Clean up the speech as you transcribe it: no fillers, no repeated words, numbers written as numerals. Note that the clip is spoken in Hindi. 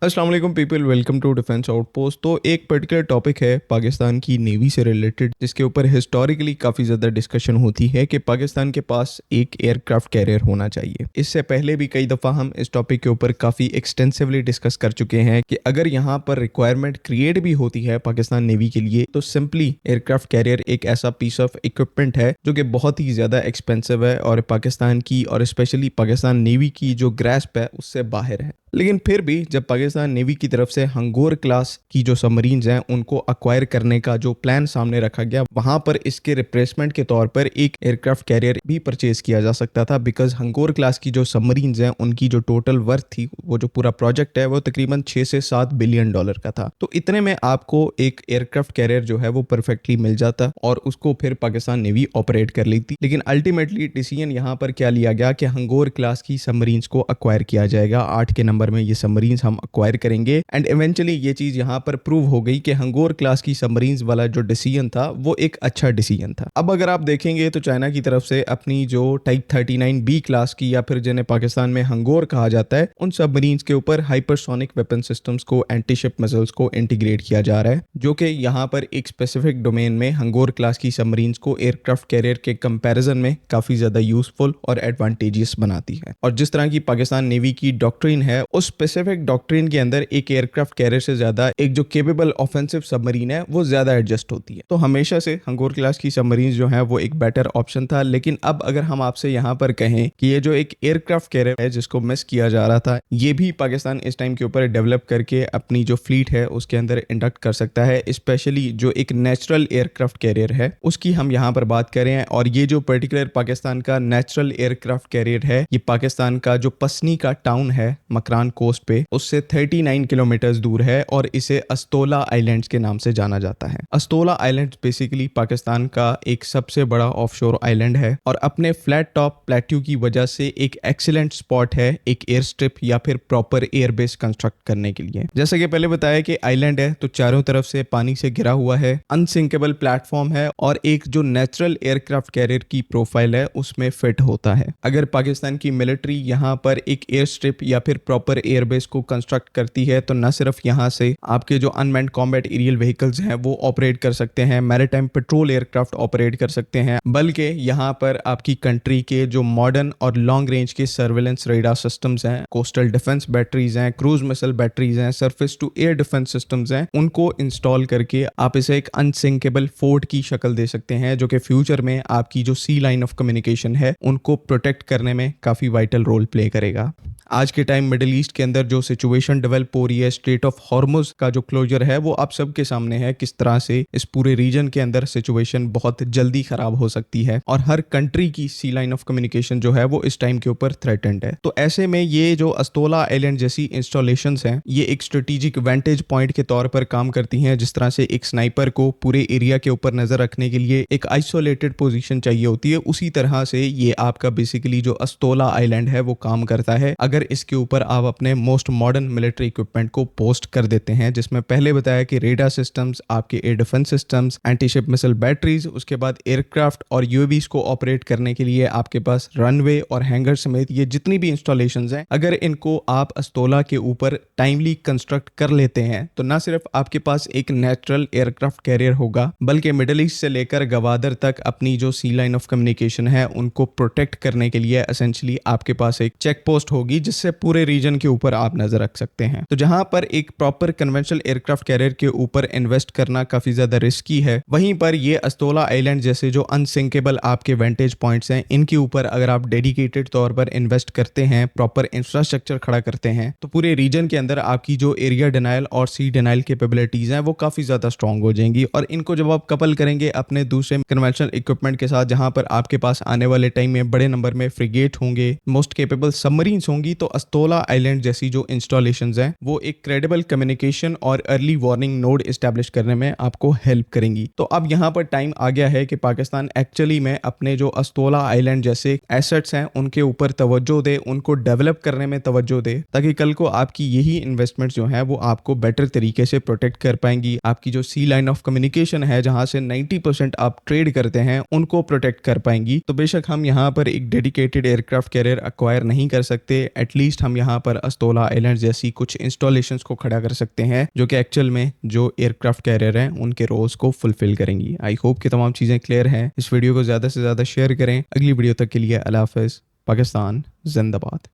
अस्सलाम वालेकुम people, welcome to defence outpost. तो एक पर्टिकुलर टॉपिक है पाकिस्तान की नेवी से रिलेटेड, जिसके ऊपर हिस्टोरिकली काफ़ी ज़्यादा डिस्कशन होती है कि पाकिस्तान के पास एक एयरक्राफ्ट कैरियर होना चाहिए। इससे पहले भी कई दफ़ा हम इस टॉपिक के ऊपर काफ़ी एक्सटेंसिवली डिस्कस कर चुके हैं कि अगर यहाँ पर रिक्वायरमेंट क्रिएट भी होती है पाकिस्तान नेवी के लिए, तो सिंपली एयरक्राफ्ट कैरियर एक ऐसा पीस ऑफ इक्विपमेंट है जो कि बहुत ही ज़्यादा एक्सपेंसिव है और पाकिस्तान की और स्पेशली पाकिस्तान नेवी की जो ग्रैस्प है उससे बाहर है। लेकिन फिर भी जब पाकिस्तान नेवी की तरफ से हंगोर क्लास की जो सबमरीन्स हैं उनको अक्वायर करने का जो प्लान सामने रखा गया, वहां पर इसके रिप्लेसमेंट के तौर पर एक एयरक्राफ्ट कैरियर भी परचेज किया जा सकता था। बिकॉज हंगोर क्लास की जो सबमरीन्स हैं उनकी जो टोटल वर्थ थी, वो जो पूरा प्रोजेक्ट है वो तकरीबन 6 से 7 बिलियन डॉलर का था। तो इतने में आपको एक एयरक्राफ्ट कैरियर जो है वो परफेक्टली मिल जाता और उसको फिर पाकिस्तान नेवी ऑपरेट कर लेती। लेकिन अल्टीमेटली डिसीजन यहाँ पर क्या लिया गया कि हंगोर क्लास की सबमरीन्स को अक्वायर किया जाएगा। 8 के नंबर में ये सबमरीन्स हम अक्वायर करेंगे एंड इवेंचुअली ये चीज यहाँ पर प्रूव हो गई कि हंगोर क्लास की सबमरीन्स वाला जो डिसीजन था वो एक अच्छा डिसीजन था। अब अगर आप देखेंगे तो चाइना की तरफ से अपनी जो टाइप 39B क्लास की, या फिर जिन्हें पाकिस्तान में हंगोर कहा जाता है, उन सबमरीन्स के ऊपर हाइपरसोनिक वेपन सिस्टम्स को, एंटी शिप मिसाइल्स को इंटीग्रेट किया जा रहा है, जो कि यहाँ पर एक स्पेसिफिक डोमेन में हंगोर क्लास की सबमरीन्स को एयरक्राफ्ट कैरियर के कंपैरिजन में काफी ज्यादा यूजफुल और एडवांटेजियस बनाती है। और जिस तरह की पाकिस्तान नेवी की डॉक्ट्रिन है, उस स्पेसिफिक डॉक्ट्रिन के अंदर एक एयरक्राफ्ट कैरियर से ज्यादा एक जो केपेबल ऑफेंसिव सबमरीन है वो ज्यादा एडजस्ट होती है। तो हमेशा से हंगोर क्लास की सबमरीन जो है वो एक बेटर ऑप्शन था। लेकिन अब अगर हम आपसे यहाँ पर कहें कि ये जो एक एयरक्राफ्ट कैरियर है जिसको मिस किया जा रहा था, ये भी पाकिस्तान इस टाइम के ऊपर डेवलप करके अपनी जो फ्लीट है उसके अंदर इंडक्ट कर सकता है। स्पेशली जो एक नेचुरल एयरक्राफ्ट कैरियर है उसकी हम यहाँ पर बात करें, और ये जो पर्टिकुलर पाकिस्तान का नेचुरल एयरक्राफ्ट कैरियर है, ये पाकिस्तान का जो पसनी का टाउन है मकरान कोस्ट पे, उससे 39 किलोमीटर दूर है और इसे अस्तोला आइलैंड्स के नाम से जाना जाता है। अस्तोला आइलैंड्स बेसिकली पाकिस्तान का एक सबसे बड़ा ऑफशोर आइलैंड है और अपने फ्लैट टॉप प्लेट्यू की वजह से एक एक्सीलेंट स्पॉट है एक एयर स्ट्रिप या फिर प्रॉपर एयरबेस कंस्ट्रक्ट करने के लिए। जैसा कि पहले बताया कि आइलैंड है तो चारों तरफ से पानी से घिरा हुआ है, अनसिंकेबल प्लेटफॉर्म है और एक जो नेचुरल एयरक्राफ्ट कैरियर की प्रोफाइल है उसमें फिट होता है। अगर पाकिस्तान की मिलिट्री यहाँ पर एक एयर स्ट्रिप या फिर प्रॉपर एयरबेस को कंस्ट्रक्ट करती है तो न सिर्फ यहाँ से आपके जो अनमैन्ड कॉम्बैट एरियल व्हीकल्स हैं वो ऑपरेट कर सकते हैं, मैरीटाइम पेट्रोल एयरक्राफ्ट ऑपरेट कर सकते हैं, बल्कि यहाँ पर आपकी कंट्री के जो मॉडर्न और लॉन्ग रेंज के सर्वेलेंस रेडार सिस्टम्स हैं, कोस्टल डिफेंस बैटरीज हैं, क्रूज मिसाइल बैटरीज हैं, surface to air defence systems हैं, उनको इंस्टॉल करके आप इसे एक अनसिंकेबल फोर्ट की शक्ल दे सकते हैं, जो कि फ्यूचर में आपकी जो सी लाइन ऑफ कम्युनिकेशन है उनको प्रोटेक्ट करने में काफी वाइटल रोल प्ले करेगा। आज के टाइम मिडिल ईस्ट के अंदर जो सिचुएशन डेवलप हो रही है, स्ट्रेट ऑफ हॉर्मुज का जो क्लोजर है वो आप सबके सामने है, किस तरह से इस पूरे रीजन के अंदर सिचुएशन बहुत जल्दी खराब हो सकती है और हर कंट्री की सी लाइन ऑफ कम्युनिकेशन जो है वो इस टाइम के ऊपर थ्रेटेंड है। तो ऐसे में ये जो अस्तोला आइलैंड जैसी इंस्टॉलेशंस हैं ये एक स्ट्रेटेजिक वेंटेज पॉइंट के तौर पर काम करती हैं। जिस तरह से एक स्नाइपर को पूरे एरिया के ऊपर नजर रखने के लिए एक आइसोलेटेड पोजीशन चाहिए होती है, उसी तरह से ये आपका बेसिकली जो अस्तोला आइलैंड है वो काम करता है अगर इसके ऊपर आप अपने मोस्ट मॉडर्न मिलिट्री इक्विपमेंट को पोस्ट कर देते हैं, जिसमें पहले बताया कि रेडार सिस्टम्स, आपके air defence systems, anti ship missile batteries, उसके बाद एयरक्राफ्ट और यूएवीज को ऑपरेट करने के लिए आपके पास रनवे और हैंगर समेत ये जितनी भी इंस्टॉलेशंस हैं, अगर इनको आप अस्तोला के ऊपर टाइमली कंस्ट्रक्ट कर लेते हैं तो ना सिर्फ आपके पास एक नेचुरल एयरक्राफ्ट कैरियर होगा, बल्कि मिडिल ईस्ट से लेकर गवादर तक अपनी जो सी लाइन ऑफ कम्युनिकेशन है उनको प्रोटेक्ट करने के लिए एसेंशियली आपके पास एक चेक पोस्ट होगी जिससे पूरे रीजन के ऊपर आप नजर रख सकते हैं। तो जहां पर एक प्रॉपर कन्वेंशनल एयरक्राफ्ट कैरियर के ऊपर इन्वेस्ट करना काफी ज्यादा रिस्की है, वहीं पर ये अस्तोला आइलैंड जैसे जो अनसिंकेबल आपके वेंटेज पॉइंट्स हैं इनके ऊपर अगर आप डेडिकेटेड तौर पर इन्वेस्ट करते हैं, प्रॉपर इंफ्रास्ट्रक्चर खड़ा करते हैं, तो पूरे रीजन के अंदर आपकी जो एरिया डिनाइल और सी डिनाइल कैपेबिलिटीज हैं वो काफी ज्यादा स्ट्रांग हो जाएंगी। और इनको जब आप कपल करेंगे अपने दूसरे कन्वेंशनल इक्विपमेंट के साथ, जहां पर आपके पास आने वाले टाइम में बड़े नंबर में फ्रिगेट होंगे, मोस्ट केपेबल सबमरीन्स होंगी, तो अस्तोला आइलैंड जैसी जो इंस्टॉलेशंस हैं वो एक क्रेडिबल कम्युनिकेशन और अर्ली वार्निंग नोड एस्टैब्लिश करने में आपको हेल्प करेंगी। तो अब यहाँ पर टाइम आ गया है कि पाकिस्तान एक्चुअली में अपने जो अस्तोला आइलैंड जैसे एसेट्स हैं उनके ऊपर तवज्जो दे, उनको डेवलप करने में तवज्जो दे, ताकि कल को आपकी यही इन्वेस्टमेंट्स जो है वो आपको बेटर तरीके से प्रोटेक्ट कर पाएंगी। आपकी जो सी लाइन ऑफ कम्युनिकेशन है जहां से 90% आप ट्रेड करते हैं उनको प्रोटेक्ट कर पाएंगी। तो बेशक हम यहाँ पर एक डेडिकेटेड एयरक्राफ्ट कैरियर अक्वायर नहीं कर सकते, एटलीस्ट हम यहाँ पर अस्तोला आइलैंड जैसी कुछ इंस्टॉलेशंस को खड़ा कर सकते हैं जो कि एक्चुअल में जो एयरक्राफ्ट कैरियर हैं उनके रोल्स को फुलफिल करेंगी। आई होप कि तमाम चीज़ें क्लियर हैं। इस वीडियो को ज़्यादा से ज़्यादा शेयर करें। अगली वीडियो तक के लिए अल्लाह हाफ़िज़। पाकिस्तान जिंदाबाद।